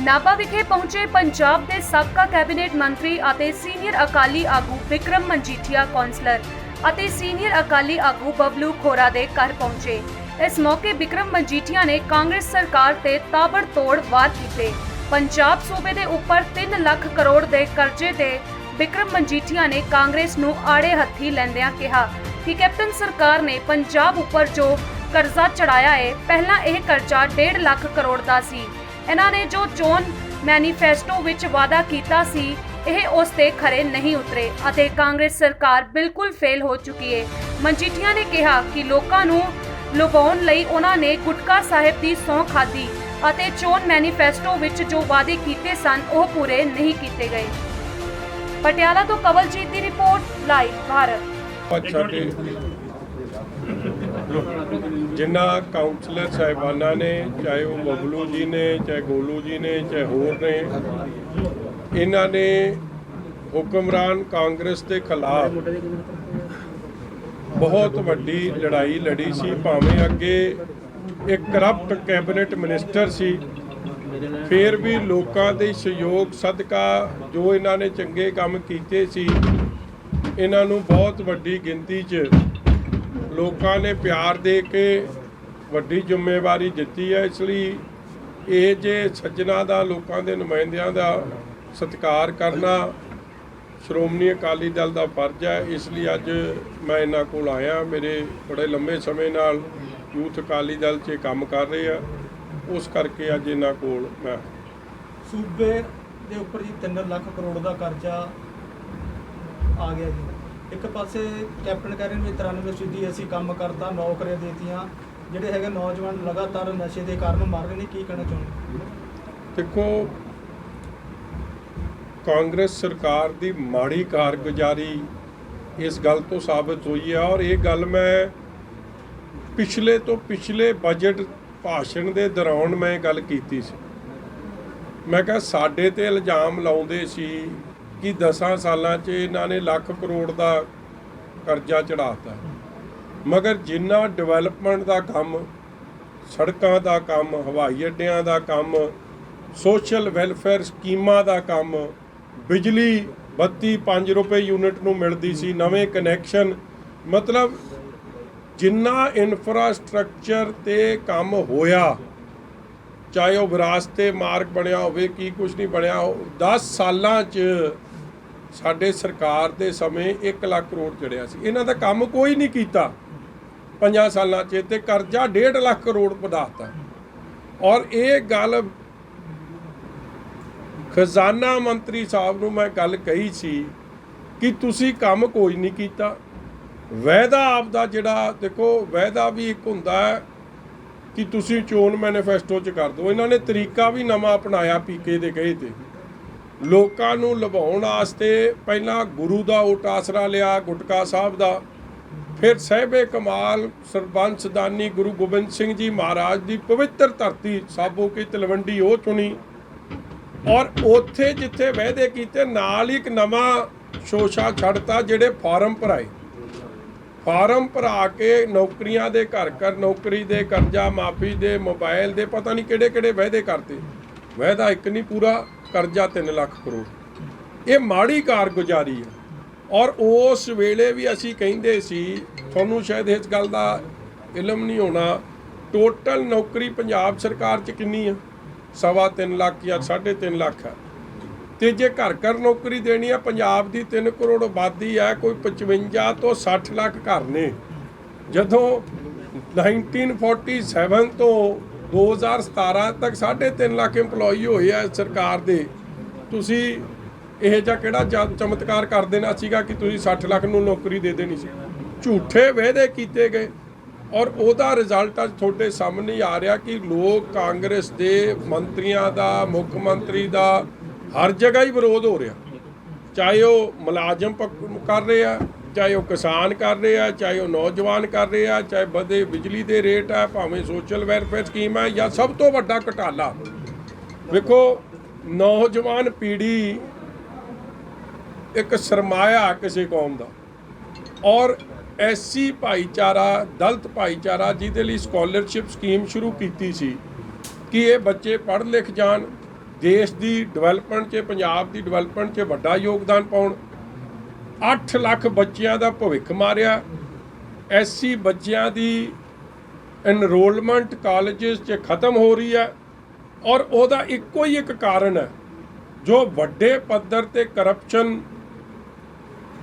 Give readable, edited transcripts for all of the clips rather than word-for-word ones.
ਨਾਭਾ ਵਿਖੇ ਪਹੁੰਚੇ ਪੰਜਾਬ ਦੇ ਸਾਬਕਾ ਕੈਬਨਿਟ ਮੰਤਰੀ ਅਤੇ ਸੀਨੀਅਰ ਅਕਾਲੀ ਆਗੂ ਵਿਕਰਮ ਮਜੀਠੀਆ ਕੌਂਸਲਰ ਅਤੇ ਸੀਨੀਅਰ ਅਕਾਲੀ ਆਗੂ ਬਬਲੂ ਖੋਰਾ ਦੇ ਘਰ ਪਹੁੰਚੇ। ਇਸ ਮੌਕੇ ਵਿਕਰਮ ਮਜੀਠੀਆ ਨੇ ਕਾਂਗਰਸ ਸਰਕਾਰ ਤੇ ਤਾਬੜਤੋੜ ਵਾਰ ਕੀਤੇ। ਪੰਜਾਬ ਸੂਬੇ ਦੇ ਉੱਪਰ 3 ਲੱਖ ਕਰੋੜ ਦੇ ਕਰਜ਼ੇ ਤੇ ਵਿਕਰਮ ਮਜੀਠੀਆ ਨੇ ਕਾਂਗਰਸ ਨੂੰ ਆੜੇ ਹੱਥੀ ਲੈਂਦਿਆਂ ਕਿਹਾ ਕਿ ਕੈਪਟਨ ਸਰਕਾਰ ਨੇ ਪੰਜਾਬ ਉੱਪਰ ਜੋ ਕਰਜ਼ਾ ਚੜਾਇਆ ਹੈ, ਪਹਿਲਾਂ ਇਹ ਕਰਜ਼ਾ 1.5 ਲੱਖ ਕਰੋੜ ਦਾ ਸੀ। ਇਹਨਾਂ ਨੇ ਜੋ ਚੋਣ ਮੈਨੀਫੈਸਟੋ ਵਿੱਚ ਵਾਅਦਾ ਕੀਤਾ ਸੀ, ਇਹ ਉਸ ਤੇ ਖਰੇ ਨਹੀਂ ਉਤਰੇ ਅਤੇ ਕਾਂਗਰਸ ਸਰਕਾਰ ਬਿਲਕੁਲ ਫੇਲ ਹੋ ਚੁੱਕੀ ਹੈ। ਮਜੀਠੀਆ ਨੇ ਕਿਹਾ ਕਿ ਲੋਕਾਂ ਨੂੰ ਲੁਭਾਉਣ ਲਈ ਉਹਨਾਂ ਨੇ ਗੁਟਕਾ ਸਾਹਿਬ ਦੀ ਸਹੁੰ ਖਾਧੀ ਅਤੇ ਚੋਣ ਮੈਨੀਫੈਸਟੋ ਵਿੱਚ ਜੋ ਵਾਅਦੇ ਕੀਤੇ ਸਨ ਉਹ ਪੂਰੇ ਨਹੀਂ ਕੀਤੇ ਗਏ। ਪਟਿਆਲਾ ਤੋਂ ਕਵਲਜੀਤ ਦੀ ਰਿਪੋਰਟ, ਲਾਈਵ ਭਾਰਤ। ਸਾਡੇ ਜਿਨ੍ਹਾਂ ਕਾਉਂਸਲਰ ਸਾਹਿਬਾਨਾਂ ਨੇ, ਚਾਹੇ ਉਹ ਬਬਲੂ ਜੀ ਨੇ, ਚਾਹੇ ਗੋਲੂ ਜੀ ਨੇ, ਚਾਹੇ ਹੋਰ ਨੇ, ਇਹਨਾਂ ਨੇ ਹੁਕਮਰਾਨ ਕਾਂਗਰਸ ਦੇ ਖਿਲਾਫ ਬਹੁਤ ਵੱਡੀ ਲੜਾਈ ਲੜੀ ਸੀ। ਭਾਵੇਂ ਅੱਗੇ ਇੱਕ ਕਰਪਟ ਕੈਬਨਿਟ ਮਿਨਿਸਟਰ ਸੀ, ਫਿਰ ਵੀ ਲੋਕਾਂ ਦੇ ਸਹਿਯੋਗ ਸਦਕਾ ਜੋ ਇਹਨਾਂ ਨੇ ਚੰਗੇ ਕੰਮ ਕੀਤੇ ਸੀ, ਇਹਨਾਂ ਨੂੰ ਬਹੁਤ ਵੱਡੀ ਗਿਣਤੀ 'ਚ ਲੋਕਾਂ ਨੇ ਪਿਆਰ ਦੇ ਕੇ ਵੱਡੀ ਜ਼ਿੰਮੇਵਾਰੀ ਦਿੱਤੀ ਹੈ। ਇਸ ਲਈ ਇਹ ਜੇ ਸੱਜਣਾ ਦਾ, ਲੋਕਾਂ ਦੇ ਨੁਮਾਇੰਦਿਆਂ ਦਾ ਸਤਿਕਾਰ ਕਰਨਾ ਸ਼੍ਰੋਮਣੀ ਅਕਾਲੀ ਦਲ ਦਾ ਫਰਜ਼ ਹੈ। ਇਸ ਲਈ ਅੱਜ ਮੈਂ ਇਹਨਾਂ ਕੋਲ ਆਇਆ। ਮੇਰੇ ਬੜੇ ਲੰਬੇ ਸਮੇਂ ਨਾਲ ਯੂਥ ਅਕਾਲੀ ਦਲ 'ਚ ਕੰਮ ਕਰ ਰਹੇ ਆ, ਉਸ ਕਰਕੇ ਅੱਜ ਇਹਨਾਂ ਕੋਲ ਮੈਂ। ਸੂਬੇ ਦੇ ਉੱਪਰ ਜੀ 3 ਲੱਖ ਕਰੋੜ ਦਾ ਕਰਜ਼ਾ ਆ ਗਿਆ ਜੀ। ਇੱਕ ਪਾਸੇ ਕੈਪਟਨ ਕਹਿ ਰਹੇ ਨੇ 93% ਅਸੀਂ ਕੰਮ ਕਰਤਾ, ਨੌਕਰੀਆਂ ਦੇਤੀਆਂ, ਜਿਹੜੇ ਹੈਗੇ ਨੌਜਵਾਨ ਲਗਾਤਾਰ ਨਸ਼ੇ ਦੇ ਕਾਰਨ ਮਰ ਰਹੇ ਨੇ। ਕੀ ਕਹਿਣਾ ਚਾਹੁੰਦੇ? ਦੇਖੋ, ਕਾਂਗਰਸ ਸਰਕਾਰ ਦੀ ਮਾੜੀ ਕਾਰਗੁਜ਼ਾਰੀ ਇਸ ਗੱਲ ਤੋਂ ਸਾਬਤ ਹੋਈ ਹੈ। ਔਰ ਇਹ ਗੱਲ ਮੈਂ ਪਿਛਲੇ ਬਜਟ ਭਾਸ਼ਣ ਦੇ ਦੌਰਾਨ ਮੈਂ ਗੱਲ ਕੀਤੀ ਸੀ। ਮੈਂ ਕਿਹਾ ਸਾਡੇ ਤੇ ਇਲਜ਼ਾਮ ਲਾਉਂਦੇ ਸੀ ਕਿ 10 ਸਾਲਾਂ 'ਚ ਇਹਨਾਂ ਨੇ ਲੱਖ ਕਰੋੜ ਦਾ ਕਰਜ਼ਾ ਚੜਾਤਾ, ਮਗਰ ਜਿੰਨਾ ਡਿਵੈਲਪਮੈਂਟ ਦਾ ਕੰਮ, ਸੜਕਾਂ ਦਾ ਕੰਮ, ਹਵਾਈ ਅੱਡਿਆਂ ਦਾ ਕੰਮ, ਸੋਸ਼ਲ ਵੈਲਫੇਅਰ ਸਕੀਮਾਂ ਦਾ ਕੰਮ, ਬਿਜਲੀ ਬੱਤੀ 5 ਰੁਪਏ ਯੂਨਿਟ ਨੂੰ ਮਿਲਦੀ ਸੀ, ਨਵੇਂ ਕਨੈਕਸ਼ਨ, ਮਤਲਬ ਜਿੰਨਾ ਇਨਫਰਾਸਟ੍ਰਕਚਰ ਤੇ ਕੰਮ ਹੋਇਆ, ਚਾਹੇ ਉਹ ਵਿਰਾਸਤੇ ਮਾਰਗ ਬਣਿਆ ਹੋਵੇ, ਕੀ ਕੁਝ ਨਹੀਂ ਬਣਿਆ, 10 ਸਾਲਾਂ 'ਚ ਸਾਡੇ ਸਰਕਾਰ ਦੇ ਸਮੇਂ 1 ਲੱਖ ਕਰੋੜ ਚੜਿਆ ਸੀ। ਇਹਨਾਂ ਦਾ ਕੰਮ ਕੋਈ ਨਹੀਂ ਕੀਤਾ 5 ਸਾਲਾਂ 'ਚ, ਤੇ ਕਰਜ਼ਾ 1.5 ਲੱਖ ਕਰੋੜ ਵਧਾਤਾ। ਔਰ ਇਹ ਗੱਲ ਖਜ਼ਾਨਾ ਮੰਤਰੀ ਸਾਹਿਬ ਨੂੰ ਮੈਂ ਗੱਲ ਕਹੀ ਸੀ ਕਿ ਤੁਸੀਂ ਕੰਮ ਕੋਈ ਨਹੀਂ ਕੀਤਾ। ਵਾਅਦਾ ਆਪਦਾ ਜਿਹੜਾ, ਦੇਖੋ ਵਾਅਦਾ ਵੀ ਇੱਕ ਹੁੰਦਾ ਹੈ ਕਿ ਤੁਸੀਂ ਚੋਣ ਮੈਨੀਫੈਸਟੋ 'ਚ ਕਰ ਦਿਓ। ਇਹਨਾਂ ਨੇ ਤਰੀਕਾ ਵੀ ਨਵਾਂ ਅਪਣਾਇਆ ਪੀਕੇ ਦੇ ਕਹੇ 'ਤੇ। ਲੋਕਾਂ ਨੂੰ ਲੁਭਾਉਣ ਵਾਸਤੇ ਪਹਿਲਾਂ ਗੁਰੂ ਦਾ ਓਟ ਆਸਰਾ ਲਿਆ, ਗੁਟਕਾ ਸਾਹਿਬ ਦਾ, ਫਿਰ ਸਾਹਿਬੇ ਕਮਾਲ ਸਰਬੰਸ ਦਾਨੀ ਗੁਰੂ ਗੋਬਿੰਦ ਸਿੰਘ ਜੀ ਮਹਾਰਾਜ ਦੀ ਪਵਿੱਤਰ ਧਰਤੀ ਸਾਬੋ ਕੀ ਤਲਵੰਡੀ ਉਹ ਚੁਣੀ। ਔਰ ਉੱਥੇ ਜਿੱਥੇ ਵਾਅਦੇ ਕੀਤੇ, ਨਾਲ ਹੀ ਇੱਕ ਨਵਾਂ ਸ਼ੋਸ਼ਾ ਛੱਡਤਾ, ਜਿਹੜੇ ਫਾਰਮ ਭਰਾਏ। ਫਾਰਮ ਭਰਾ ਕੇ ਨੌਕਰੀਆਂ ਦੇ ਘਰ ਨੌਕਰੀ ਦੇ, ਕਰਜ਼ਾ ਮਾਫੀ ਦੇ, ਮੋਬਾਈਲ ਦੇ, ਪਤਾ ਨਹੀਂ ਕਿਹੜੇ ਵਾਅਦੇ ਕਰਤੇ। ਵਾਅਦਾ ਇੱਕ ਨਹੀਂ ਪੂਰਾ, ਕਰਜ਼ਾ 3 ਲੱਖ ਕਰੋੜ। ਇਹ ਮਾੜੀ ਕਾਰਗੁਜ਼ਾਰੀ ਹੈ। ਔਰ ਉਸ ਵੇਲੇ ਵੀ ਅਸੀਂ ਕਹਿੰਦੇ ਸੀ, ਤੁਹਾਨੂੰ ਸ਼ਾਇਦ ਇਸ ਗੱਲ ਦਾ ਇਲਮ ਨਹੀਂ ਹੋਣਾ, ਟੋਟਲ ਨੌਕਰੀ ਪੰਜਾਬ ਸਰਕਾਰ 'ਚ ਕਿੰਨੀ ਆ? 3.25 ਲੱਖ ਜਾਂ 3.5 ਲੱਖ ਹੈ। ਤੇ ਜੇ ਘਰ ਨੌਕਰੀ ਦੇਣੀ ਆ, ਪੰਜਾਬ ਦੀ 3 ਕਰੋੜ ਆਬਾਦੀ ਹੈ, ਕੋਈ 55 ਤੋਂ 60 ਲੱਖ ਘਰ ਨੇ। ਜਦੋਂ 1947 ਤੋਂ 2017 ਤੱਕ 3.5 ਲੱਖ EMPLOYE ਹੋਏ ਆ ਸਰਕਾਰ ਦੇ, ਤੁਸੀਂ ਇਹ ਜਿਹਾ ਕਿਹੜਾ ਚਮਤਕਾਰ ਕਰ ਦੇਣਾ ਸੀਗਾ ਕਿ ਤੁਸੀਂ 60 ਲੱਖ ਨੂੰ ਨੌਕਰੀ ਦੇ ਦੇਣੀ ਸੀ? ਝੂਠੇ ਵਾਅਦੇ ਕੀਤੇ ਗਏ। ਔਰ ਉਹਦਾ ਰਿਜ਼ਲਟ ਅੱਜ ਤੁਹਾਡੇ ਸਾਹਮਣੇ ਆ ਰਿਹਾ ਕਿ ਲੋਕ ਕਾਂਗਰਸ ਦੇ ਮੰਤਰੀਆਂ ਦਾ, ਮੁੱਖ ਮੰਤਰੀ ਦਾ ਹਰ ਜਗ੍ਹਾ ਹੀ ਵਿਰੋਧ ਹੋ ਰਿਹਾ। ਚਾਹੇ ਉਹ ਮੁਲਾਜ਼ਮ ਕਰ ਰਹੇ ਆ, ਚਾਹੇ ਉਹ ਕਿਸਾਨ ਕਰ ਰਹੇ ਆ, ਚਾਹੇ ਉਹ ਨੌਜਵਾਨ ਕਰ ਰਹੇ ਆ, ਚਾਹੇ ਵਧੇ ਬਿਜਲੀ ਦੇ ਰੇਟ ਆ, ਭਾਵੇਂ ਸੋਸ਼ਲ ਵੈਲਫੇਅਰ ਸਕੀਮ ਹੈ, ਜਾਂ ਸਭ ਤੋਂ ਵੱਡਾ ਘਟਾਲਾ ਵੇਖੋ, ਨੌਜਵਾਨ ਪੀੜ੍ਹੀ ਇੱਕ ਸਰਮਾਇਆ ਕਿਸੇ ਕੌਮ ਦਾ। ਔਰ ਐਸਸੀ ਭਾਈਚਾਰਾ, ਦਲਿਤ ਭਾਈਚਾਰਾ, ਜਿਹਦੇ ਲਈ ਸਕਾਲਰਸ਼ਿਪ ਸਕੀਮ ਸ਼ੁਰੂ ਕੀਤੀ ਸੀ ਕਿ ਇਹ ਬੱਚੇ ਪੜ੍ਹ ਲਿਖ ਜਾਣ, ਦੇਸ਼ ਦੀ ਡਿਵੈਲਪਮੈਂਟ 'ਚ, ਪੰਜਾਬ ਦੀ ਡਿਵੈਲਪਮੈਂਟ 'ਚ ਵੱਡਾ ਯੋਗਦਾਨ ਪਾਉਣ। 8 ਲੱਖ ਬੱਚਿਆਂ ਦਾ ਭਵਿੱਖ ਮਾਰਿਆ। ਐਸਸੀ ਬੱਚਿਆਂ ਦੀ ਐਨਰੋਲਮੈਂਟ ਕਾਲਜਸ 'ਚ ਖਤਮ ਹੋ ਰਹੀ ਹੈ ਔਰ ਉਹਦਾ ਇੱਕੋ ਹੀ ਇੱਕ ਕਾਰਨ ਹੈ, ਜੋ ਵੱਡੇ ਪੱਧਰ ਤੇ ਕਰਪਸ਼ਨ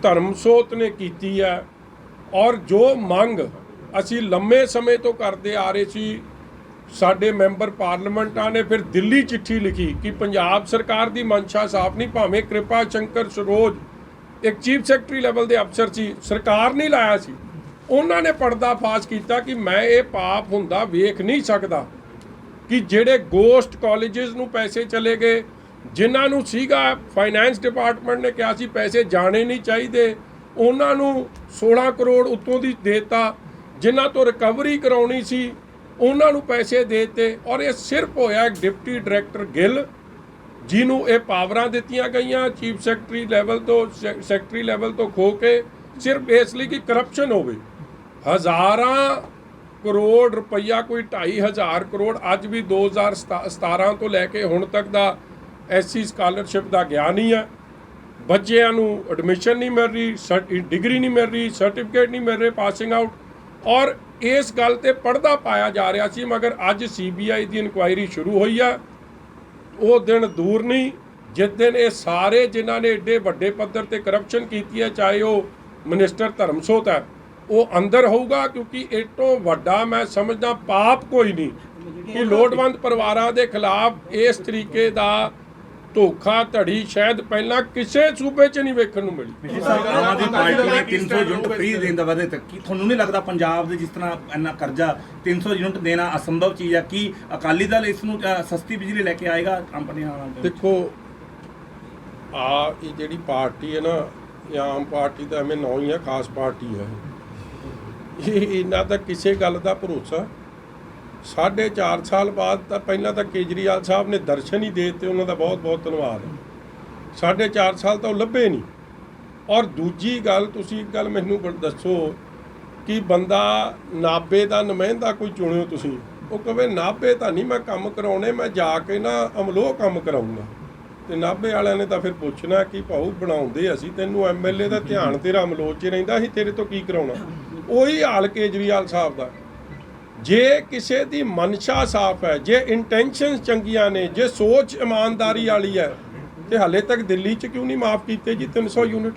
ਧਰਮਸੋਤ ਨੇ ਕੀਤੀ ਹੈ ਔਰ ਜੋ ਮੰਗ ਅਸੀਂ ਲੰਮੇ ਸਮੇਂ ਤੋਂ ਕਰਦੇ ਆ ਰਹੇ ਸੀ। ਸਾਡੇ ਮੈਂਬਰ ਪਾਰਲੀਮੈਂਟਾਂ ਨੇ ਫਿਰ ਦਿੱਲੀ ਚਿੱਠੀ ਲਿਖੀ ਕਿ ਪੰਜਾਬ ਸਰਕਾਰ ਦੀ ਮਨਸ਼ਾ ਸਾਫ਼ ਨਹੀਂ, ਭਾਵੇਂ ਕਿਰਪਾ ਸ਼ੰਕਰ ਸਰੋਜ ਇੱਕ ਚੀਫ ਸੈਕਟਰੀ ਲੈਵਲ ਦੇ ਅਫਸਰ ਸੀ, ਸਰਕਾਰ ਨਹੀਂ ਲਾਇਆ ਸੀ, ਉਹਨਾਂ ਨੇ ਪਰਦਾ ਫਾਸ਼ ਕੀਤਾ ਕਿ ਮੈਂ ਇਹ ਪਾਪ ਹੁੰਦਾ ਵੇਖ ਨਹੀਂ ਸਕਦਾ ਕਿ ਜਿਹੜੇ ਗੋਸਟ ਕਾਲਜਸ ਨੂੰ ਪੈਸੇ ਚਲੇ ਗਏ, ਜਿਨ੍ਹਾਂ ਨੂੰ ਸੀਗਾ ਫਾਈਨੈਂਸ ਡਿਪਾਰਟਮੈਂਟ ਨੇ ਕਿਹਾ ਸੀ ਪੈਸੇ ਜਾਣੇ ਨਹੀਂ ਚਾਹੀਦੇ, ਉਹਨਾਂ ਨੂੰ 16 ਕਰੋੜ ਉੱਤੋਂ ਦੀ ਦੇਤਾ, ਜਿਨ੍ਹਾਂ ਤੋਂ ਰਿਕਵਰੀ ਕਰਾਉਣੀ ਸੀ ਉਹਨਾਂ ਨੂੰ ਪੈਸੇ ਦੇਤੇ। ਔਰ ਇਹ ਸਿਰਫ ਹੋਇਆ ਇੱਕ ਡਿਪਟੀ ਡਾਇਰੈਕਟਰ ਗਿੱਲ ਜਿਹਨੂੰ ਇਹ ਪਾਵਰਾਂ ਦਿੱਤੀਆਂ ਗਈਆਂ ਚੀਫ ਸੈਕਟਰੀ ਲੈਵਲ ਤੋਂ, ਸੈਕਟਰੀ ਲੈਵਲ ਤੋਂ ਖੋ ਕੇ, ਸਿਰਫ ਇਸ ਲਈ ਕਿ ਕਰਪਸ਼ਨ ਹੋਵੇ। ਹਜ਼ਾਰਾਂ ਕਰੋੜ ਰੁਪਈਆ, ਕੋਈ 2,500 ਕਰੋੜ ਅੱਜ ਵੀ 2017 ਤੋਂ ਲੈ ਕੇ ਹੁਣ ਤੱਕ ਦਾ ਐਸਸੀ ਸਕਾਲਰਸ਼ਿਪ ਦਾ ਗਿਆ ਨਹੀਂ ਹੈ। ਬੱਚਿਆਂ ਨੂੰ ਐਡਮਿਸ਼ਨ ਨਹੀਂ ਮਿਲ ਰਹੀ, ਡਿਗਰੀ ਨਹੀਂ ਮਿਲ ਰਹੀ, ਸਰਟੀਫਿਕੇਟ ਨਹੀਂ ਮਿਲ ਰਹੇ ਪਾਸਿੰਗ ਆਊਟ। ਔਰ ਇਸ ਗੱਲ ਤੇ ਪਰਦਾ ਪਾਇਆ ਜਾ ਰਿਹਾ ਸੀ, ਮਗਰ ਅੱਜ CBI ਦੀ ਇਨਕੁਆਇਰੀ ਸ਼ੁਰੂ ਹੋਈ ਆ। ਉਹ ਦਿਨ ਦੂਰ ਨਹੀਂ ਜਿਸ ਦਿਨ ਇਹ ਸਾਰੇ ਜਿਨ੍ਹਾਂ ਨੇ ਏਡੇ ਵੱਡੇ ਪੱਧਰ ਤੇ ਕਰਪਸ਼ਨ ਕੀਤੀ ਹੈ, ਚਾਹੇ ਉਹ ਮਿਨਿਸਟਰ ਧਰਮਸੋਤ ਹੈ, ਉਹ ਅੰਦਰ ਹੋਊਗਾ। ਕਿਉਂਕਿ ਇਹ ਤੋਂ ਵੱਡਾ ਮੈਂ ਸਮਝਦਾ ਪਾਪ ਕੋਈ ਨਹੀਂ ਕਿ ਲੋੜਵੰਦ ਪਰਿਵਾਰਾਂ ਦੇ ਖਿਲਾਫ ਇਸ ਤਰੀਕੇ ਦਾ ਧੋਖਾ ਧੜੀ ਸ਼ਾਇਦ ਪਹਿਲਾਂ ਕਿਸੇ ਸੂਬੇ 'ਚ ਨਹੀਂ ਵੇਖਣ ਨੂੰ ਮਿਲੀ। ਆਮ ਆਦਮੀ ਪਾਰਟੀ ਨੇ 300 ਯੂਨਿਟ ਫ੍ਰੀ ਦੇਣ ਦਾ ਵਾਅਦੇ ਤੱਕ, ਕੀ ਤੁਹਾਨੂੰ ਨਹੀਂ ਲੱਗਦਾ ਪੰਜਾਬ ਦੇ ਜਿਸ ਤਰ੍ਹਾਂ ਇੰਨਾ ਕਰਜ਼ਾ 300 ਯੂਨਿਟ ਦੇਣਾ ਅਸੰਭਵ ਚੀਜ਼ ਹੈ? ਕੀ ਅਕਾਲੀ ਦਲ ਇਸ ਨੂੰ ਸਸਤੀ ਬਿਜਲੀ ਲੈ ਕੇ ਆਏਗਾ ਕੰਪਨੀਆਂ ਨਾਲ? ਦੇਖੋ ਇਹ ਜਿਹੜੀ ਪਾਰਟੀ ਹੈ ਨਾ, ਇਹ ਆਮ ਪਾਰਟੀ ਦਾ ਐਵੇਂ ਨਾਂ ਹੀ ਹੈ, ਖਾਸ ਪਾਰਟੀ ਹੈ। ਇਹ ਇਹਨਾਂ ਦਾ ਕਿਸੇ ਗੱਲ ਦਾ ਭਰੋਸਾ 4.5 ਸਾਲ ਬਾਅਦ ਤਾਂ ਪਹਿਲਾਂ ਤਾਂ ਕੇਜਰੀਵਾਲ ਸਾਹਿਬ ਨੇ ਦਰਸ਼ਨ ਹੀ ਦੇ ਦਿੱਤੇ, ਉਹਨਾਂ ਦਾ ਬਹੁਤ ਬਹੁਤ ਧੰਨਵਾਦ। 4.5 ਸਾਲ ਤਾਂ ਉਹ ਲੱਭੇ ਨਹੀਂ। ਔਰ ਦੂਜੀ ਗੱਲ, ਤੁਸੀਂ ਇੱਕ ਗੱਲ ਮੈਨੂੰ ਦੱਸੋ ਕਿ ਬੰਦਾ ਨਾਭੇ ਦਾ ਨੁਮਾਇੰਦਾ ਕੋਈ ਚੁਣਿਓ ਤੁਸੀਂ, ਉਹ ਕਹੇ ਨਾਭੇ ਤਾਂ ਨਹੀਂ ਮੈਂ ਕੰਮ ਕਰਾਉਣੇ, ਮੈਂ ਜਾ ਕੇ ਨਾ ਅਮਲੋਹ ਕੰਮ ਕਰਾਊਂਗਾ। ਤੇ ਨਾਭੇ ਵਾਲਿਆਂ ਨੇ ਤਾਂ ਫਿਰ ਪੁੱਛਣਾ ਕਿ ਭਾਊ ਬਣਾਉਂਦੇ ਅਸੀਂ ਤੈਨੂੰ, MLA ਦਾ ਧਿਆਨ ਤੇਰਾ ਅਮਲੋਹ 'ਚ ਰਹਿੰਦਾ, ਅਸੀਂ ਤੇਰੇ ਤੋਂ ਕੀ ਕਰਾਉਣਾ। ਉਹੀ ਹਾਲ ਕੇਜਰੀਵਾਲ ਸਾਹਿਬ ਦਾ। ਜੇ ਕਿਸੇ ਦੀ ਮਨਸ਼ਾ ਸਾਫ਼ ਹੈ, ਜੇ ਇੰਟੈਂਸ਼ਨਸ ਚੰਗੀਆਂ ਨੇ, ਜੇ ਸੋਚ ਇਮਾਨਦਾਰੀ ਵਾਲੀ ਹੈ, ਤੇ ਹਾਲੇ ਤੱਕ ਦਿੱਲੀ 'ਚ ਕਿਉਂ ਨਹੀਂ ਮਾਫ ਕੀਤੇ ਜੀ 300 ਯੂਨਿਟ?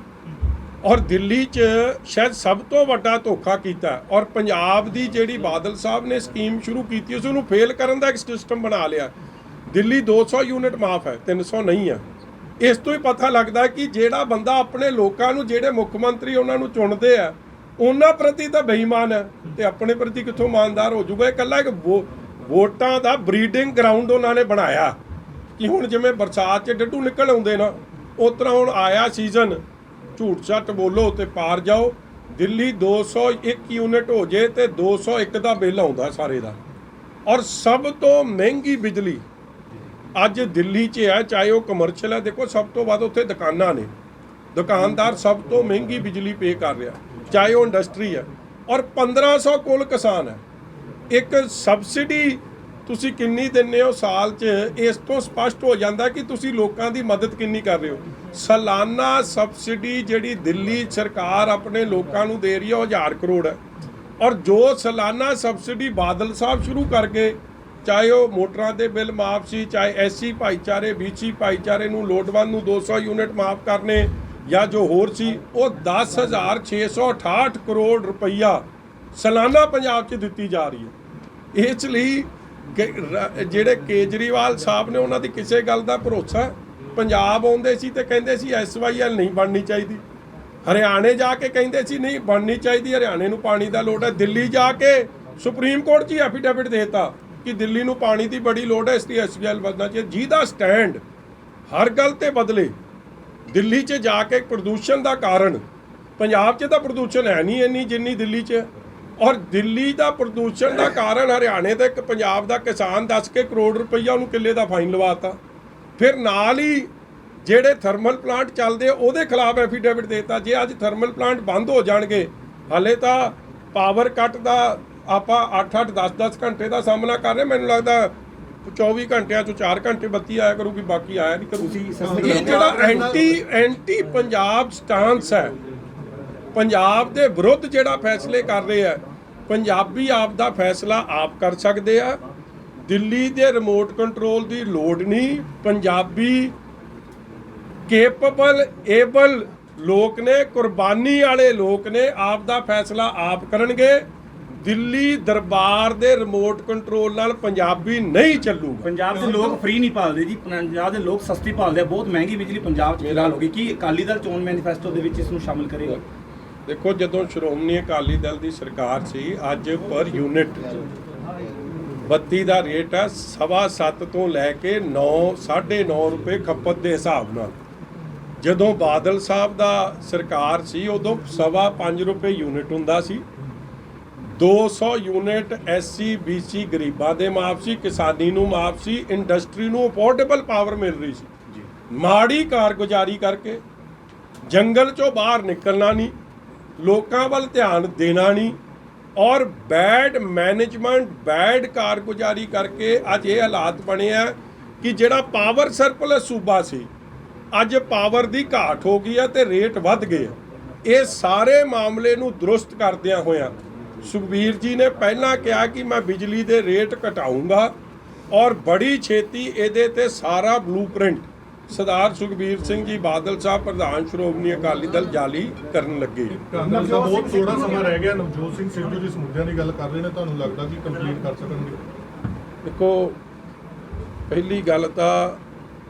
ਔਰ ਦਿੱਲੀ 'ਚ ਸ਼ਾਇਦ ਸਭ ਤੋਂ ਵੱਡਾ ਧੋਖਾ ਕੀਤਾ। ਔਰ ਪੰਜਾਬ ਦੀ ਜਿਹੜੀ ਬਾਦਲ ਸਾਹਿਬ ਨੇ ਸਕੀਮ ਸ਼ੁਰੂ ਕੀਤੀ ਉਸ ਨੂੰ ਫੇਲ ਕਰਨ ਦਾ ਇੱਕ ਸਿਸਟਮ ਬਣਾ ਲਿਆ। ਦਿੱਲੀ 200 ਯੂਨਿਟ ਮਾਫ ਹੈ, 300 ਨਹੀਂ ਹੈ। ਇਸ ਤੋਂ ਹੀ ਪਤਾ ਲੱਗਦਾ ਕਿ ਜਿਹੜਾ ਬੰਦਾ ਆਪਣੇ ਲੋਕਾਂ ਨੂੰ, ਜਿਹੜੇ ਮੁੱਖ ਮੰਤਰੀ ਉਹਨਾਂ ਨੂੰ ਚੁਣਦੇ ਆ, ਉਹਨਾਂ ਪ੍ਰਤੀ ਤਾਂ ਬੇਈਮਾਨ ਹੈ ਤੇ ਆਪਣੇ ਪ੍ਰਤੀ ਕਿੱਥੋਂ ਇਮਾਨਦਾਰ ਹੋ ਜਾਊਗਾ? ਇਹ ਇਕੱਲਾ ਇੱਕ ਵੋਟਾਂ ਦਾ ਬਰੀਡਿੰਗ ਗਰਾਊਂਡ ਉਹਨਾਂ ਨੇ ਬਣਾਇਆ ਕਿ ਹੁਣ ਜਿਵੇਂ ਬਰਸਾਤ 'ਚ ਡੱਡੂ ਨਿਕਲ ਆਉਂਦੇ ਨਾ, ਉਸ ਤਰ੍ਹਾਂ ਹੁਣ ਆਇਆ ਸੀਜ਼ਨ, ਝੂਠ ਸੱਚ ਬੋਲੋ ਤੇ ਪਾਰ ਜਾਓ। ਦਿੱਲੀ 201 ਯੂਨਿਟ ਹੋ ਜੇ ਤੇ 201 ਦਾ ਬਿੱਲ ਆਉਂਦਾ ਸਾਰੇ ਦਾ। ਔਰ ਸਭ ਤੋਂ ਮਹਿੰਗੀ ਬਿਜਲੀ ਅੱਜ ਦਿੱਲੀ 'ਚ ਹੈ, ਚਾਹੇ ਉਹ ਕਮਰਸ਼ੀਅਲ ਹੈ। ਦੇਖੋ ਸਭ ਤੋਂ ਵੱਧ ਉੱਥੇ ਦੁਕਾਨਾਂ ਨੇ, ਦੁਕਾਨਦਾਰ ਸਭ ਤੋਂ ਮਹਿੰਗੀ ਬਿਜਲੀ ਪੇ ਕਰ ਰਿਹਾ, ਚਾਹੇ ਉਹ ਇੰਡਸਟਰੀ ਹੈ। ਔਰ 1500 ਕੋਲ ਕਿਸਾਨ ਹੈ। ਇੱਕ ਸਬਸਿਡੀ ਤੁਸੀਂ ਕਿੰਨੀ ਦਿੰਦੇ ਹੋ ਸਾਲ 'ਚ, ਇਸ ਤੋਂ ਸਪਸ਼ਟ ਹੋ ਜਾਂਦਾ ਕਿ ਤੁਸੀਂ ਲੋਕਾਂ ਦੀ ਮਦਦ ਕਿੰਨੀ ਕਰ ਰਹੇ ਹੋ। ਸਾਲਾਨਾ ਸਬਸਿਡੀ ਜਿਹੜੀ ਦਿੱਲੀ ਸਰਕਾਰ ਆਪਣੇ ਲੋਕਾਂ ਨੂੰ ਦੇ ਰਹੀ ਹੈ ਉਹ 1000 ਕਰੋੜ ਹੈ। ਔਰ ਜੋ ਸਾਲਾਨਾ ਸਬਸਿਡੀ ਬਾਦਲ ਸਾਹਿਬ ਸ਼ੁਰੂ ਕਰ ਗਏ, ਚਾਹੇ ਉਹ ਮੋਟਰਾਂ ਦੇ ਬਿੱਲ ਮਾਫ ਸੀ, ਚਾਹੇ ਐਸਸੀ ਭਾਈਚਾਰੇ, BC ਭਾਈਚਾਰੇ ਨੂੰ, ਲੋੜਵੰਦ ਨੂੰ 200 ਯੂਨਿਟ ਮਾਫ ਕਰਨੇ, ਜਾਂ ਜੋ ਹੋਰ ਸੀ, ਉਹ 10,668 ਕਰੋੜ ਰੁਪਈਆ ਸਾਲਾਨਾ ਪੰਜਾਬ 'ਚ ਦਿੱਤੀ ਜਾ ਰਹੀ ਹੈ। ਇਸ ਲਈ ਜਿਹੜੇ ਕੇਜਰੀਵਾਲ ਸਾਹਿਬ ਨੇ, ਉਹਨਾਂ ਦੀ ਕਿਸੇ ਗੱਲ ਦਾ ਭਰੋਸਾ। ਪੰਜਾਬ ਆਉਂਦੇ ਸੀ ਤੇ ਕਹਿੰਦੇ ਸੀ SYL ਨਹੀਂ ਬਣਨੀ ਚਾਹੀਦੀ, ਹਰਿਆਣੇ ਜਾ ਕੇ ਕਹਿੰਦੇ ਸੀ ਨਹੀਂ ਬਣਨੀ ਚਾਹੀਦੀ, ਹਰਿਆਣੇ ਨੂੰ ਪਾਣੀ ਦਾ ਲੋੜ ਹੈ। ਦਿੱਲੀ ਜਾ ਕੇ ਸੁਪਰੀਮ ਕੋਰਟ 'ਚ ਹੀ ਐਫੀਡੇਵਿਟ ਦੇ ਦਿੱਤਾ ਕਿ ਦਿੱਲੀ ਨੂੰ ਪਾਣੀ ਦੀ ਬੜੀ ਲੋੜ ਹੈ, ਇਸ ਲਈ SYL ਬਣਨਾ ਚਾਹੀਦਾ। ਜਿਹਦਾ ਸਟੈਂਡ ਹਰ ਗੱਲ ਤੇ ਬਦਲੇ। ਦਿੱਲੀ 'ਚ ਜਾ ਕੇ ਪ੍ਰਦੂਸ਼ਣ ਦਾ ਕਾਰਨ, ਪੰਜਾਬ 'ਚ ਤਾਂ ਪ੍ਰਦੂਸ਼ਣ ਹੈ ਨਹੀਂ ਇੰਨੀ ਜਿੰਨੀ ਦਿੱਲੀ 'ਚ, ਔਰ ਦਿੱਲੀ ਦਾ ਪ੍ਰਦੂਸ਼ਣ ਦਾ ਕਾਰਨ ਹਰਿਆਣੇ ਦਾ ਇੱਕ ਪੰਜਾਬ ਦਾ ਕਿਸਾਨ 10 ਕਰੋੜ ਰੁਪਈਆ ਉਹਨੂੰ ਕਿੱਲੇ ਦਾ ਫਾਈਨ ਲਵਾਤਾ। ਫਿਰ ਨਾਲ ਹੀ ਜਿਹੜੇ ਥਰਮਲ ਪਲਾਂਟ ਚੱਲਦੇ ਉਹਦੇ ਖਿਲਾਫ ਐਫੀਡੇਵਿਟ ਦੇਤਾ। ਜੇ ਅੱਜ ਥਰਮਲ ਪਲਾਂਟ ਬੰਦ ਹੋ ਜਾਣਗੇ, ਹਾਲੇ ਤਾਂ ਪਾਵਰ ਕੱਟ ਦਾ ਆਪਾਂ 8-8 10-10 ਘੰਟੇ ਦਾ ਸਾਹਮਣਾ ਕਰ ਰਹੇ, ਮੈਨੂੰ ਲੱਗਦਾ 24 ਘੰਟਿਆਂ ਚੋਂ 4 ਘੰਟੇ ਬੱਤੀ ਆਇਆ ਕਰੂਗੀ, ਬਾਕੀ ਆਇਆ ਨਹੀਂ ਕਰੂਗੀ। ਤੁਸੀਂ ਇਹ ਜਿਹੜਾ ਐਂਟੀ ਪੰਜਾਬ ਸਟਾਂਸ ਹੈ, ਪੰਜਾਬ ਦੇ ਵਿਰੁੱਧ ਜਿਹੜਾ ਫੈਸਲੇ ਕਰ ਰਹੇ ਆ, ਪੰਜਾਬੀ ਆਪ ਦਾ ਫੈਸਲਾ ਆਪ ਕਰ ਸਕਦੇ ਆ। ਦਿੱਲੀ ਦੇ ਰਿਮੋਟ ਕੰਟਰੋਲ ਦੀ ਲੋੜ ਨਹੀਂ। ਪੰਜਾਬੀ ਕੇਪੇਬਲ ਏਬਲ ਲੋਕ ਨੇ, ਕੁਰਬਾਨੀ ਵਾਲੇ ਲੋਕ ਨੇ, ਆਪ ਦਾ ਫੈਸਲਾ ਆਪ ਕਰਨਗੇ। ਦਿੱਲੀ ਦਰਬਾਰ ਦੇ ਰਿਮੋਟ ਕੰਟਰੋਲ ਨਾਲ ਪੰਜਾਬੀ ਨਹੀਂ ਚੱਲੂਗਾ। ਪੰਜਾਬ ਦੇ ਲੋਕ ਫ੍ਰੀ ਨਹੀਂ ਭਾਲਦੇ ਜੀ, ਪੰਜਾਬ ਦੇ ਲੋਕ ਸਸਤੀ ਭਾਲਦੇ ਆ। ਬਹੁਤ ਮਹਿੰਗੀ ਬਿਜਲੀ ਪੰਜਾਬ 'ਚ ਫਿਲਹਾਲ ਹੋ ਗਈ। ਕੀ ਅਕਾਲੀ ਦਲ ਚੋਣ ਮੈਨੀਫੈਸਟੋ ਦੇ ਵਿੱਚ ਇਸ ਨੂੰ ਸ਼ਾਮਲ ਕਰੇਗਾ? ਦੇਖੋ, ਜਦੋਂ ਸ਼੍ਰੋਮਣੀ ਅਕਾਲੀ ਦਲ ਦੀ ਸਰਕਾਰ ਸੀ, ਅੱਜ ਪਰ ਯੂਨਿਟ ਬੱਤੀ ਦਾ ਰੇਟ ਹੈ 7.25 ਤੋਂ ਲੈ ਕੇ 9-9.5 ਰੁਪਏ ਖਪਤ ਦੇ ਹਿਸਾਬ ਨਾਲ। ਜਦੋਂ ਬਾਦਲ ਸਾਹਿਬ ਦਾ ਸਰਕਾਰ ਸੀ, ਉਦੋਂ 5.25 ਰੁਪਏ ਯੂਨਿਟ ਹੁੰਦਾ ਸੀ। 200 ਯੂਨਿਟ SC BC ਗਰੀਬਾਂ ਦੇ ਮਾਫ ਸੀ, ਕਿਸਾਨੀ ਨੂੰ ਮਾਫ ਸੀ, ਇੰਡਸਟਰੀ ਨੂੰ ਅਫੋਰਡੇਬਲ ਪਾਵਰ ਮਿਲ ਰਹੀ ਸੀ। ਮਾੜੀ ਕਾਰਗੁਜ਼ਾਰੀ ਕਰਕੇ ਜੰਗਲ ਚੋਂ ਬਾਹਰ ਨਿਕਲਣਾ ਨਹੀਂ, ਲੋਕਾਂ ਵੱਲ ਧਿਆਨ ਦੇਣਾ ਨਹੀਂ, ਔਰ ਬੈਡ ਮੈਨੇਜਮੈਂਟ, ਬੈਡ ਕਾਰਗੁਜ਼ਾਰੀ ਕਰਕੇ ਅੱਜ ਇਹ ਹਾਲਾਤ ਬਣੇ ਆ ਕਿ ਜਿਹੜਾ ਪਾਵਰ ਸਰਪਲਸ ਸੂਬਾ ਸੀ, ਅੱਜ ਪਾਵਰ ਦੀ ਘਾਟ ਹੋ ਗਈ ਹੈ ਤੇ ਰੇਟ ਵੱਧ ਗਏ ਆ। ਇਹ ਸਾਰੇ ਮਾਮਲੇ ਨੂੰ ਦਰੁਸਤ ਕਰਦਿਆਂ ਹੋਇਆਂ ਸੁਖਬੀਰ ਜੀ ਨੇ ਪਹਿਲਾਂ ਕਿਹਾ ਕਿ ਮੈਂ ਬਿਜਲੀ ਦੇ ਰੇਟ ਘਟਾਊਂਗਾ, ਔਰ ਬੜੀ ਛੇਤੀ ਇਹਦੇ ਤੇ ਸਾਰਾ ਬਲੂਪ੍ਰਿੰਟ ਸਰਦਾਰ ਸੁਖਬੀਰ ਸਿੰਘ ਜੀ ਬਾਦਲ ਸਾਹਿਬ ਪ੍ਰਧਾਨ ਸ਼੍ਰੋਮਣੀ ਅਕਾਲੀ ਦਲ ਜਾਰੀ ਕਰਨ ਲੱਗੇ। ਕਾਂਗਰਸ ਦਾ ਬਹੁਤ ਥੋੜਾ ਸਮਾਂ ਰਹਿ ਗਿਆ। ਨਵਜੋਤ ਸਿੰਘ ਸਿੱਧੂ ਜਿਸ ਮੁੱਦਿਆਂ ਦੀ ਗੱਲ ਕਰ ਰਹੇ ਨੇ, ਤੁਹਾਨੂੰ ਲੱਗਦਾ ਕਿ ਕੰਪਲੀਟ ਕਰ ਸਕਣਗੇ? ਦੇਖੋ, ਪਹਿਲੀ ਗੱਲ ਤਾਂ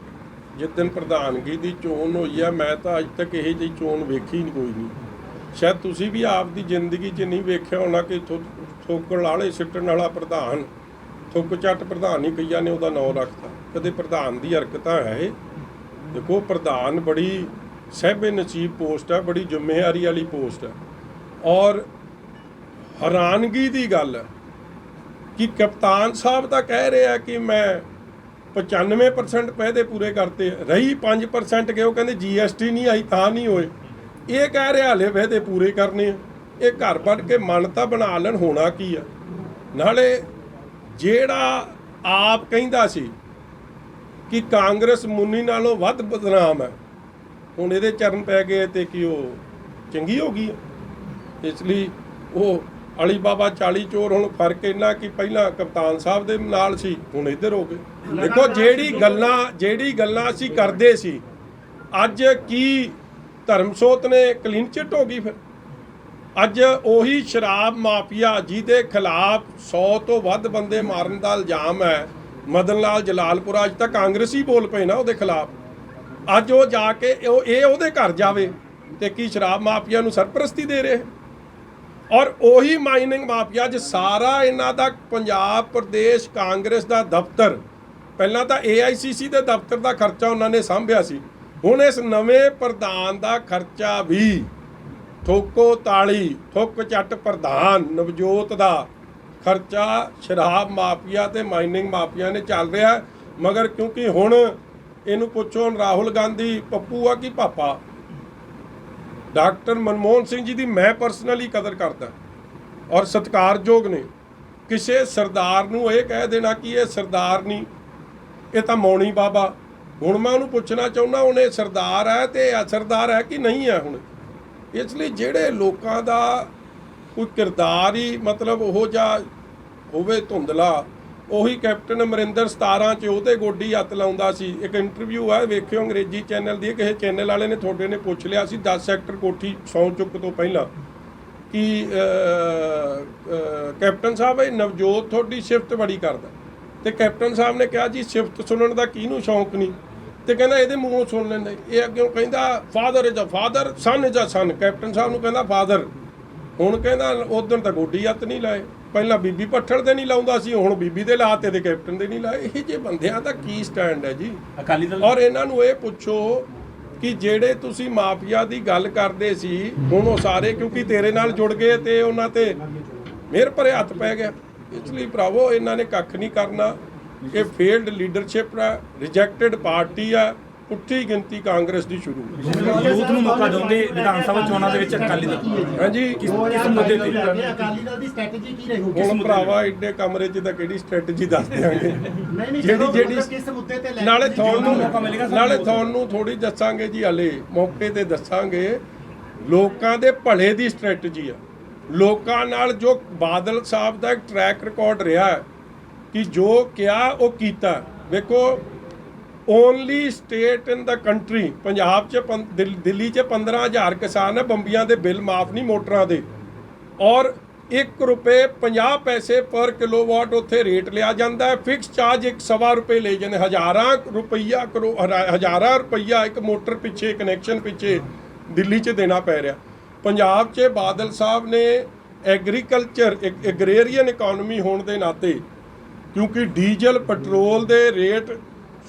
ਜਿੱਦਣ ਪ੍ਰਧਾਨਗੀ ਦੀ ਚੋਣ ਹੋਈ ਆ, ਮੈਂ ਤਾਂ ਅੱਜ ਤੱਕ ਇਹੋ ਜਿਹੀ ਚੋਣ ਵੇਖੀ ਨਹੀਂ, ਕੋਈ ਨਹੀਂ। ਸ਼ਾਇਦ ਤੁਸੀਂ ਵੀ ਆਪ ਦੀ ਜ਼ਿੰਦਗੀ 'ਚ ਨਹੀਂ ਵੇਖਿਆ ਹੋਣਾ ਕਿ ਥੋਕਣ ਵਾਲੇ ਸਿੱਟਣ ਵਾਲਾ ਪ੍ਰਧਾਨ, ਥੁੱਕ ਚੱਟ ਪ੍ਰਧਾਨ ਹੀ ਕਈਆਂ ਨੇ ਉਹਦਾ ਨਾਂ ਰੱਖਤਾ। ਕਦੇ ਪ੍ਰਧਾਨ ਦੀ ਹਰਕਤਾਂ ਹੈ ਇਹ। ਦੇਖੋ, ਪ੍ਰਧਾਨ ਬੜੀ ਸਹਿਬੇ ਨਸੀਬ ਪੋਸਟ ਹੈ, ਬੜੀ ਜ਼ਿੰਮੇਵਾਰੀ ਵਾਲੀ ਪੋਸਟ ਹੈ। ਔਰ ਹੈਰਾਨਗੀ ਦੀ ਗੱਲ ਹੈ ਕਿ ਕਪਤਾਨ ਸਾਹਿਬ ਤਾਂ ਕਹਿ ਰਿਹਾ ਕਿ ਮੈਂ 95% ਪੈਦੇ ਪੂਰੇ ਕਰਤੇ, ਰਹੀ 5% ਕਿ ਉਹ ਕਹਿੰਦੇ GST ਨਹੀਂ ਆਈ ਤਾਂ ਨਹੀਂ ਹੋਏ। ਇਹ ਕਹਿ ਰਿਹਾ ਹਲੇ ਵਾਅਦੇ ਪੂਰੇ ਕਰਨੇ ਆ। ਇਹ ਘਰ ਬਣ ਕੇ ਮਨ ਤਾਂ ਬਣਾ ਲੈਣ, ਹੋਣਾ ਕੀ ਆ। ਨਾਲੇ ਜਿਹੜਾ ਆਪ ਕਹਿੰਦਾ ਸੀ ਕਿ ਕਾਂਗਰਸ ਮੁੰਨੀ ਨਾਲੋਂ ਵੱਧ ਬਦਨਾਮ ਹੈ, ਹੁਣ ਇਹਦੇ ਚਰਨ ਪੈ ਗਏ ਤੇ ਕਿ ਉਹ ਚੰਗੀ ਹੋ ਗਈ ਹੈ। ਇਸ ਲਈ ਉਹ ਅਲੀ ਬਾਬਾ 40 ਚੋਰ, ਹੁਣ ਫਰਕ ਇੰਨਾ ਕਿ ਪਹਿਲਾਂ ਕਪਤਾਨ ਸਾਹਿਬ ਦੇ ਨਾਲ ਸੀ, ਹੁਣ ਇੱਧਰ ਹੋ ਗਏ। ਦੇਖੋ, ਜਿਹੜੀ ਗੱਲਾਂ ਅਸੀਂ ਕਰਦੇ ਸੀ, ਅੱਜ ਕੀ ਧਰਮਸੋਤ ਨੇ ਕਲੀਨ ਚਿੱਟ ਹੋ ਗਈ। ਫਿਰ ਅੱਜ ਉਹੀ ਸ਼ਰਾਬ ਮਾਫੀਆ ਜਿਹਦੇ ਖਿਲਾਫ 100 ਤੋਂ ਵੱਧ ਬੰਦੇ ਮਾਰਨ ਦਾ ਇਲਜ਼ਾਮ ਹੈ, ਮਦਨ ਲਾਲ ਜਲਾਲਪੁਰਾ, ਅੱਜ ਤੱਕ ਕਾਂਗਰਸੀ ਬੋਲ ਪਏ ਨਾ ਉਹਦੇ ਖਿਲਾਫ। ਅੱਜ ਉਹ ਜਾ ਕੇ ਉਹਦੇ ਘਰ ਜਾਵੇ ਤੇ ਕੀ ਸ਼ਰਾਬ ਮਾਫੀਆ ਨੂੰ ਸਰਪ੍ਰਸਤੀ ਦੇ ਰਹੇ। ਔਰ ਉਹੀ ਮਾਈਨਿੰਗ ਮਾਫੀਆ, ਅੱਜ ਸਾਰਾ ਇਹਨਾਂ ਦਾ ਪੰਜਾਬ ਪ੍ਰਦੇਸ਼ ਕਾਂਗਰਸ ਦਾ ਦਫ਼ਤਰ, ਪਹਿਲਾਂ ਤਾਂ AICC ਦੇ ਦਫ਼ਤਰ ਦਾ ਖਰਚਾ ਉਹਨਾਂ ਨੇ ਸਾਂਭਿਆ ਸੀ, ਹੁਣ ਇਸ ਨਵੇਂ ਪ੍ਰਧਾਨ ਦਾ ਖਰਚਾ ਵੀ ਠੋਕੋ ਤਾਲੀ ਠੁੱਕ ਚੱਟ ਪ੍ਰਧਾਨ ਨਵਜੋਤ ਦਾ ਖਰਚਾ ਸ਼ਰਾਬ ਮਾਫੀਆ ਤੇ ਮਾਈਨਿੰਗ ਮਾਫੀਆ ਨੇ ਚੱਲ ਰਿਹਾ। ਮਗਰ ਕਿਉਂਕਿ ਹੁਣ ਇਹਨੂੰ ਪੁੱਛੋ, ਰਾਹੁਲ ਗਾਂਧੀ ਪੱਪੂ ਆ ਕਿ ਪਾਪਾ। ਡਾਕਟਰ ਮਨਮੋਹਨ ਸਿੰਘ ਜੀ ਦੀ ਮੈਂ ਪਰਸਨਲੀ ਕਦਰ ਕਰਦਾ ਔਰ ਸਤਿਕਾਰਯੋਗ ਨੇ। ਕਿਸੇ ਸਰਦਾਰ ਨੂੰ ਇਹ ਕਹਿ ਦੇਣਾ ਕਿ ਇਹ ਸਰਦਾਰ ਨਹੀਂ, ਇਹ ਤਾਂ ਮੌਣੀ ਬਾਬਾ। ਹੁਣ ਮੈਂ ਉਹਨੂੰ ਪੁੱਛਣਾ ਚਾਹੁੰਦਾ, ਉਹਨੇ ਸਰਦਾਰ ਹੈ ਤੇ ਅਸਰਦਾਰ ਹੈ ਕਿ ਨਹੀਂ ਹੈ ਹੁਣ। ਇਸ ਲਈ ਜਿਹੜੇ ਲੋਕਾਂ ਦਾ ਕੋਈ ਕਿਰਦਾਰ ਹੀ ਮਤਲਬ ਉਹੋ ਜਿਹਾ ਹੋਵੇ ਧੁੰਦਲਾ, ਉਹੀ ਕੈਪਟਨ ਅਮਰਿੰਦਰ 17 'ਚ ਉਹਦੇ ਗੋਡੀ ਹੱਥ ਲਾਉਂਦਾ ਸੀ। ਇੱਕ ਇੰਟਰਵਿਊ ਹੈ, ਵੇਖਿਓ ਅੰਗਰੇਜ਼ੀ ਚੈਨਲ ਦੀ, ਕਿਸੇ ਚੈਨਲ ਵਾਲੇ ਨੇ ਤੁਹਾਡੇ ਨੇ ਪੁੱਛ ਲਿਆ ਸੀ 10 ਸੈਕਟਰ ਕੋਠੀ ਸੌਂ ਚੁੱਕ ਤੋਂ ਪਹਿਲਾਂ ਕਿ ਕੈਪਟਨ ਸਾਹਿਬ ਇਹ ਨਵਜੋਤ ਤੁਹਾਡੀ ਸਿਫਤ ਬੜੀ ਕਰਦਾ। ਤੇ ਕੈਪਟਨ ਸਾਹਿਬ ਨੇ ਕਿਹਾ ਜੀ ਸਿਫਤ ਸੁਣਨ ਦਾ ਕਿਹਨੂੰ ਸ਼ੌਂਕ ਨਹੀਂ, ਤੇ ਕਹਿੰਦਾ ਇਹਦੇ ਮੂੰਹੋਂ ਸੁਣ ਲੈਂਦਾ। ਇਹ ਅੱਗੇ ਕਹਿੰਦਾ father is a father, son is a son. Captain ਸਾਹਿਬ ਨੂੰ ਕਹਿੰਦਾ ਫਾਦਰ, ਹੁਣ ਕਹਿੰਦਾ ਉਦੋਂ ਤਾਂ ਗੋਡੀ ਹੱਥ ਨਹੀਂ ਲਾਏ, ਪਹਿਲਾਂ ਬੀਬੀ ਪੱਠਲ ਦੇ ਨਹੀਂ ਲਾਉਂਦਾ ਸੀ, ਹੁਣ ਬੀਬੀ ਦੇ ਲਾਤੇ ਤੇ ਕੈਪਟਨ ਦੇ ਨਹੀਂ ਲਾਏ। ਇਹ ਜਿਹੇ ਬੰਦਿਆਂ ਦਾ ਕੀ ਸਟੈਂਡ ਹੈ ਜੀ ਅਕਾਲੀ ਦਲ? ਔਰ ਇਹਨਾਂ ਨੂੰ ਇਹ ਪੁੱਛੋ ਕਿ ਜਿਹੜੇ ਤੁਸੀਂ ਮਾਫੀਆ ਦੀ ਗੱਲ ਕਰਦੇ ਸੀ, ਹੁਣ ਉਹ ਸਾਰੇ ਕਿਉਂਕਿ ਤੇਰੇ ਨਾਲ ਜੁੜ ਗਏ ਤੇ ਉਹਨਾਂ ਤੇ ਮਿਹਰ ਭਰੇ ਹੱਥ ਪੈ ਗਿਆ। ਇਸ ਲਈ ਭਰਾਵੋ, ਇਹਨਾਂ ਨੇ ਕੱਖ ਨਹੀਂ ਕਰਨਾ। ਇਹ ਫੇਲਡ ਲੀਡਰਸ਼ਿਪ ਹੈ, ਰਿਜੈਕਟਡ ਪਾਰਟੀ ਹੈ। ਪੁੱਠੀ ਗਿਣਤੀ ਕਾਂਗਰਸ ਦੀ ਸ਼ੁਰੂ ਯੂਥ ਨੂੰ ਮੌਕਾ ਦੋਗੇ ਵਿਧਾਨ ਸਭਾ ਚੋਣਾਂ ਦੇ ਵਿੱਚ ਅਕਾਲੀ ਦਲ ਹਾਂਜੀ ਕਿਸ ਮੁੱਦੇ ਤੇ ਅਕਾਲੀ ਦਲ ਦੀ ਸਟ੍ਰੈਟੇਜੀ ਕੀ ਰਹੂਗੀ? ਹੁਣ ਭਰਾਵਾ ਏਡੇ ਕਮਰੇ 'ਚ ਤਾਂ ਕਿਹੜੀ ਸਟ੍ਰੈਟਜੀ ਦੱਸ ਦਿਆਂਗੇ ਨਹੀਂ ਜਿਹੜੀ ਕਿਸ ਮੁੱਦੇ ਤੇ ਲੈ ਨਾਲੇ ਮੌਕਾ ਮਿਲੇਗਾ ਨਾਲੇ ਤੁਹਾਨੂੰ ਥੋੜੀ ਦੱਸਾਂਗੇ ਜੀ, ਹਲੇ ਮੌਕੇ ਤੇ ਦੱਸਾਂਗੇ। ਲੋਕਾਂ ਦੇ ਭਲੇ ਦੀ ਸਟ੍ਰੈਟਜੀ ਆ। ਲੋਕਾਂ ਨਾਲ ਜੋ ਬਾਦਲ ਸਾਹਿਬ ਦਾ ਇੱਕ ਟਰੈਕ ਰਿਕਾਰਡ ਰਿਹਾ ਹੈ ਕਿ ਜੋ ਕਿਹਾ ਉਹ ਕੀਤਾ। ਵੇਖੋ, ਓਨਲੀ ਸਟੇਟ ਇਨ ਦਾ ਕੰਟਰੀ, ਪੰਜਾਬ 'ਚ ਦਿੱਲੀ 'ਚ 15,000 ਕਿਸਾਨ ਹੈ, ਬੰਬੀਆਂ ਦੇ ਬਿੱਲ ਮਾਫ ਨਹੀਂ ਮੋਟਰਾਂ ਦੇ, ਔਰ 1 ਰੁਪਏ 50 ਪੈਸੇ ਪਰ ਕਿਲੋਵਾਟ ਉੱਥੇ ਰੇਟ ਲਿਆ ਜਾਂਦਾ ਹੈ। ਫਿਕਸ ਚਾਰਜ 1.25 ਰੁਪਏ ਲੈ ਜਾਂਦੇ। ਹਜ਼ਾਰਾਂ ਰੁਪਈਆ ਇੱਕ ਮੋਟਰ ਪਿੱਛੇ, ਕਨੈਕਸ਼ਨ ਪਿੱਛੇ ਦਿੱਲੀ 'ਚ ਦੇਣਾ ਪੈ ਰਿਹਾ। ਪੰਜਾਬ 'ਚ ਬਾਦਲ ਸਾਹਿਬ ਨੇ ਐਗਰੀਕਲਚਰ, ਇੱਕ ਐਗਰੇਰੀਅਨ ਇਕਨੋਮੀ ਹੋਣ ਦੇ ਨਾਤੇ, ਕਿਉਂਕਿ ਡੀਜ਼ਲ ਪੈਟਰੋਲ ਦੇ ਰੇਟ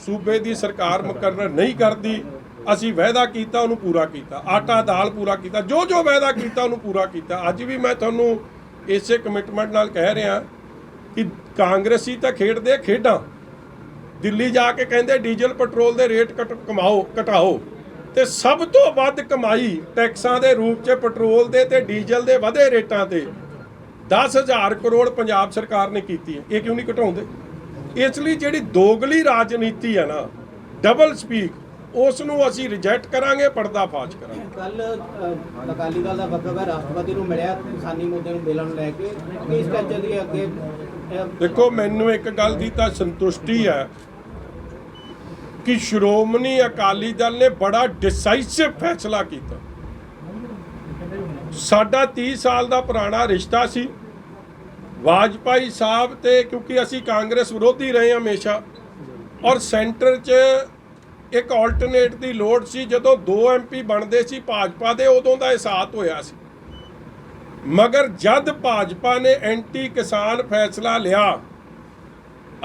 ਸੂਬੇ ਦੀ ਸਰਕਾਰ ਮੁਕਰਰ ਨਹੀਂ ਕਰਦੀ, ਅਸੀਂ ਵਾਅਦਾ ਕੀਤਾ ਉਹਨੂੰ ਪੂਰਾ ਕੀਤਾ। ਆਟਾ ਦਾਲ ਪੂਰਾ ਕੀਤਾ, ਜੋ ਜੋ ਵਾਅਦਾ ਕੀਤਾ ਉਹਨੂੰ ਪੂਰਾ ਕੀਤਾ। ਅੱਜ ਵੀ ਮੈਂ ਤੁਹਾਨੂੰ ਇਸੇ ਕਮਿਟਮੈਂਟ ਨਾਲ ਕਹਿ ਰਿਹਾ ਕਿ ਕਾਂਗਰਸੀ ਤਾਂ ਖੇਡਦੇ ਖੇਡਾਂ, ਦਿੱਲੀ ਜਾ ਕੇ ਕਹਿੰਦੇ ਡੀਜ਼ਲ ਪੈਟਰੋਲ ਦੇ ਰੇਟ ਘਟਾਓ, ਤੇ ਸਭ ਤੋਂ ਵੱਧ ਕਮਾਈ ਟੈਕਸਾਂ ਦੇ ਰੂਪ 'ਚ ਪੈਟਰੋਲ ਦੇ ਤੇ ਡੀਜ਼ਲ ਦੇ ਵਧੇ ਰੇਟਾਂ ਤੇ 10,000 ਕਰੋੜ ਪੰਜਾਬ ਸਰਕਾਰ ਨੇ ਕੀਤੀ ਹੈ। ਇਹ ਕਿਉਂ ਨਹੀਂ ਘਟਾਉਂਦੇ? ਇਸ ਲਈ ਜਿਹੜੀ ਦੋਗਲੀ ਰਾਜਨੀਤੀ ਹੈ ਨਾ, ਡਬਲ ਸਪੀਕ, ਉਸ ਨੂੰ ਅਸੀਂ ਰਿਜੈਕਟ ਕਰਾਂਗੇ, ਪਰਦਾਫਾਸ਼ ਕਰਾਂਗੇ। ਕੱਲ ਅਕਾਲੀ ਦਲ ਦਾ ਵਫਦ ਰਾਸ਼ਟਰਪਤੀ ਨੂੰ ਮਿਲਿਆ ਕਿਸਾਨੀ ਮੁੱਦੇ ਨੂੰ ਬਿੱਲਾਂ ਨੂੰ ਲੈ ਕੇ, ਇਸ ਕਰਕੇ ਦੀ ਅੱਗੇ ਦੇਖੋ, ਮੈਨੂੰ ਇੱਕ ਗੱਲ ਦੀ ਤਾਂ ਸੰਤੁਸ਼ਟੀ ਹੈ ਕਿ ਸ਼੍ਰੋਮਣੀ ਅਕਾਲੀ ਦਲ ਨੇ ਬੜਾ ਡਿਸਾਈਸਿਵ ਫੈਸਲਾ ਕੀਤਾ। ਸਾਡਾ 30 ਸਾਲ ਦਾ ਪੁਰਾਣਾ ਰਿਸ਼ਤਾ ਸੀ ਵਾਜਪਾਈ ਸਾਹਿਬ ਤੇ, ਕਿਉਂਕਿ ਅਸੀਂ ਕਾਂਗਰਸ ਵਿਰੋਧੀ ਰਹੇ ਹਮੇਸ਼ਾ, ਔਰ ਸੈਂਟਰ 'ਚ ਇੱਕ ਆਲਟਰਨੇਟ ਦੀ ਲੋੜ ਸੀ। ਜਦੋਂ 2 MP ਬਣਦੇ ਸੀ ਭਾਜਪਾ ਦੇ, ਉਦੋਂ ਦਾ ਅਹਿਸਾਸ ਹੋਇਆ ਸੀ। ਮਗਰ ਜਦ ਭਾਜਪਾ ਨੇ ਐਂਟੀ ਕਿਸਾਨ ਫੈਸਲਾ ਲਿਆ,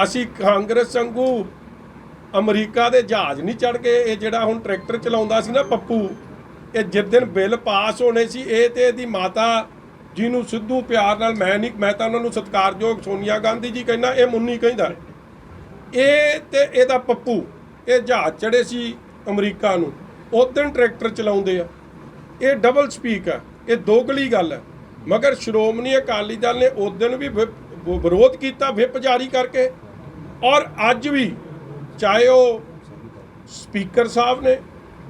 ਅਸੀਂ ਕਾਂਗਰਸ ਵਾਂਗੂ ਅਮਰੀਕਾ ਦੇ ਜਹਾਜ਼ ਨਹੀਂ ਚੜ੍ਹ ਗਏ। ਇਹ ਜਿਹੜਾ ਹੁਣ ਟਰੈਕਟਰ ਚਲਾਉਂਦਾ ਸੀ ਨਾ ਪੱਪੂ, ਇਹ ਜਿਸ ਦਿਨ ਬਿੱਲ ਪਾਸ ਹੋਣੇ ਸੀ, ਇਹ ਤੇ ਇਹਦੀ ਮਾਤਾ ਜਿਹਨੂੰ ਸਿੱਧੂ ਪਿਆਰ ਨਾਲ, ਮੈਂ ਤਾਂ ਉਹਨਾਂ ਨੂੰ ਸਤਿਕਾਰਯੋਗ ਸੋਨੀਆ ਗਾਂਧੀ ਜੀ ਕਹਿੰਦਾ, ਇਹ ਮੁੰਨੀ ਕਹਿੰਦਾ, ਇਹ ਤੇ ਇਹਦਾ ਪੱਪੂ, ਇਹ ਜਹਾਜ਼ ਚੜ੍ਹੇ ਸੀ ਅਮਰੀਕਾ ਨੂੰ, ਉਸ ਦਿਨ ਟਰੈਕਟਰ ਚਲਾਉਂਦੇ ਆ। ਇਹ ਡਬਲ ਸਪੀਕ ਹੈ, ਇਹ ਦੋਗਲੀ ਗੱਲ ਹੈ। ਮਗਰ ਸ਼੍ਰੋਮਣੀ ਅਕਾਲੀ ਦਲ ਨੇ ਉਸ ਦਿਨ ਵੀ ਵਿਰੋਧ ਕੀਤਾ ਵਿਪ ਜਾਰੀ ਕਰਕੇ, ਔਰ ਅੱਜ ਵੀ ਚਾਹੇ ਉਹ ਸਪੀਕਰ ਸਾਹਿਬ ਨੇ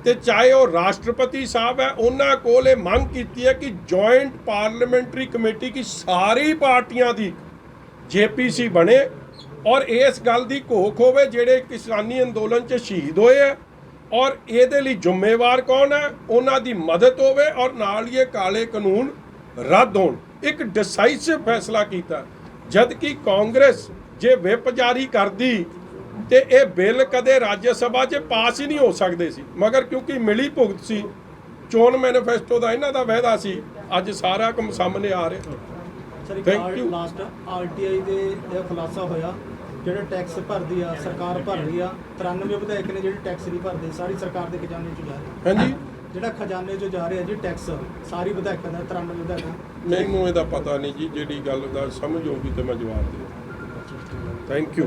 ਤੇ ਚਾਹੇ ਉਹ ਰਾਸ਼ਟਰਪਤੀ ਸਾਹਿਬ ਹੈ, ਉਹਨਾਂ ਕੋਲ ਇਹ ਮੰਗ ਕੀਤੀ ਹੈ ਕਿ ਜੁਆਇੰਟ ਪਾਰਲੀਮੈਂਟਰੀ ਕਮੇਟੀ ਕੀ ਸਾਰੀ ਪਾਰਟੀਆਂ ਦੀ JPC ਬਣੇ, ਔਰ ਇਸ ਗੱਲ ਦੀ ਘੋਖ ਹੋਵੇ ਜਿਹੜੇ ਕਿਸਾਨੀ ਅੰਦੋਲਨ 'ਚ ਸ਼ਹੀਦ ਹੋਏ ਹੈ, ਔਰ ਇਹਦੇ ਲਈ ਜ਼ਿੰਮੇਵਾਰ ਕੌਣ ਹੈ, ਉਹਨਾਂ ਦੀ ਮਦਦ ਹੋਵੇ, ਔਰ ਨਾਲ ਹੀ ਇਹ ਕਾਲੇ ਕਾਨੂੰਨ ਰੱਦ ਹੋਣ। ਇੱਕ ਡਿਸਾਈਸਿਵ ਫੈਸਲਾ ਕੀਤਾ। ਜਦ ਕਿ ਕਾਂਗਰਸ ਜੇ ਵਿਪ ਜਾਰੀ ਕਰਦੀ ਤੇ ਇਹ ਬਿੱਲ ਕਦੇ ਰਾਜ ਸਭਾ 'ਚ ਪਾਸ ਹੀ ਨਹੀਂ ਹੋ ਸਕਦੇ ਸੀ, ਮਗਰ ਕਿਉਂਕਿ ਮਿਲੀ ਭੁਗਤ ਸੀ, ਚੋਣ ਮੈਨੀਫੈਸਟੋ ਦਾ ਇਹਨਾਂ ਦਾ ਵਾਅਦਾ ਸੀ, ਅੱਜ ਸਾਰਾ ਕੰਮ ਸਾਹਮਣੇ ਆ ਰਿਹਾ। Sir, Thank you. Last RTI ਦੇ ਇਹ ਖੁਲਾਸਾ ਹੋਇਆ, ਜਿਹੜੇ ਟੈਕਸ ਭਰਦੀ ਆ ਸਰਕਾਰ ਭਰ ਰਹੀ ਆ, 93 ਵਿਧਾਇਕ ਨੇ ਜਿਹੜੇ ਟੈਕਸ ਨਹੀਂ ਭਰਦੇ, ਸਾਰੀ ਸਰਕਾਰ ਦੇ ਖਜ਼ਾਨੇ 'ਚ ਜਾ ਰਿਹਾ। ਹਾਂਜੀ, ਜਿਹੜਾ ਖਜ਼ਾਨੇ 'ਚ ਜਾ ਰਿਹਾ ਜੀ ਟੈਕਸ, ਸਾਰੀ ਵਿਧਾਇਕਾਂ ਦਾ 93 ਵਿਧਾਇਕਾਂ। ਮੈਨੂੰ ਇਹਦਾ ਪਤਾ ਨਹੀਂ ਜੀ, ਜਿਹੜੀ ਗੱਲ ਦਾ ਸਮਝ ਹੋਊਗੀ ਤੇ ਮੈਂ ਜਵਾਬ ਦੇ। Thank you.